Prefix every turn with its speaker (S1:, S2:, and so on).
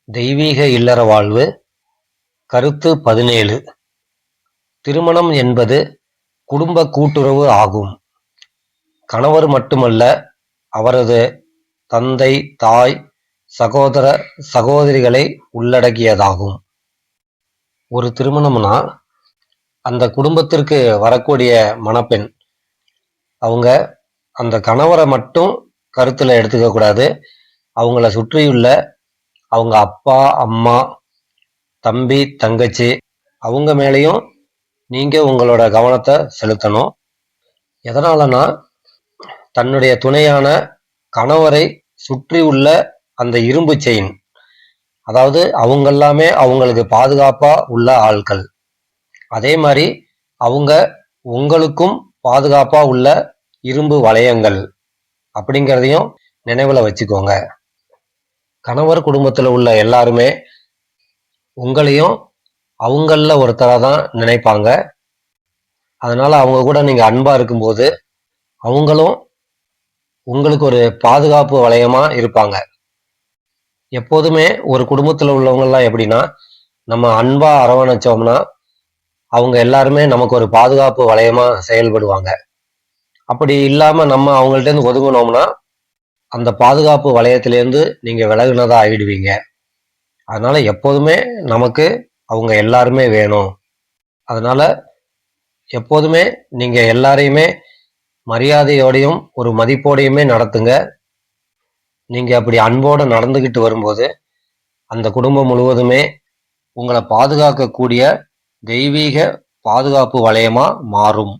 S1: தெய்வீக இல்லற வாழ்வு. கருத்து 17. திருமணம் என்பது குடும்ப கூட்டுறவு ஆகும். கணவர் மட்டுமல்ல, அவரது தந்தை, தாய், சகோதர சகோதரிகளை உள்ளடக்கியதாகும். ஒரு திருமணம்னா அந்த குடும்பத்திற்கு வரக்கூடிய மணப்பெண், அவங்க அந்த கணவரை மட்டும் கருத்துல எடுத்துக்க கூடாது. அவங்கள சுற்றியுள்ள அவங்க அப்பா, அம்மா, தம்பி, தங்கச்சி, அவங்க மேலேயும் நீங்க உங்களோட கவனத்தை செலுத்தணும். எதனாலனா, தன்னுடைய துணையான கணவரை சுற்றி உள்ள அந்த இரும்பு செயின், அதாவது அவங்க எல்லாமே அவங்களுக்கு பாதுகாப்பா உள்ள ஆட்கள். அதே மாதிரி அவங்க உங்களுக்கும் பாதுகாப்பா உள்ள இரும்பு வளையங்கள் அப்படிங்கிறதையும் நினைவுல வச்சுக்கோங்க. கணவர் குடும்பத்துல உள்ள எல்லாருமே உங்களையும் அவங்கள ஒருத்தரா தான் நினைப்பாங்க. அதனால அவங்க கூட நீங்க அன்பா இருக்கும்போது அவங்களும் உங்களுக்கு ஒரு பாதுகாப்பு வளையமா இருப்பாங்க. எப்போதுமே ஒரு குடும்பத்துல உள்ளவங்க எல்லாம் எப்படின்னா, நம்ம அன்பா அரவணைச்சோம்னா அவங்க எல்லாருமே நமக்கு ஒரு பாதுகாப்பு வளையமா செயல்படுவாங்க. அப்படி இல்லாம நம்ம அவங்கள்ட்ட இருந்து ஒதுங்கினோம்னா அந்த பாதுகாப்பு வளையத்திலேருந்து நீங்க விலகுனதா ஆயிடுவீங்க. அதனால எப்போதுமே நமக்கு அவங்க எல்லாருமே வேணும். அதனால எப்போதுமே நீங்க எல்லாரையுமே மரியாதையோடையும் ஒரு மதிப்போடையுமே நடத்துங்க. நீங்க அப்படி அன்போட நடந்துகிட்டு வரும்போது அந்த குடும்பம் முழுவதுமே உங்களை பாதுகாக்கக்கூடிய தெய்வீக பாதுகாப்பு வளையமா மாறும்.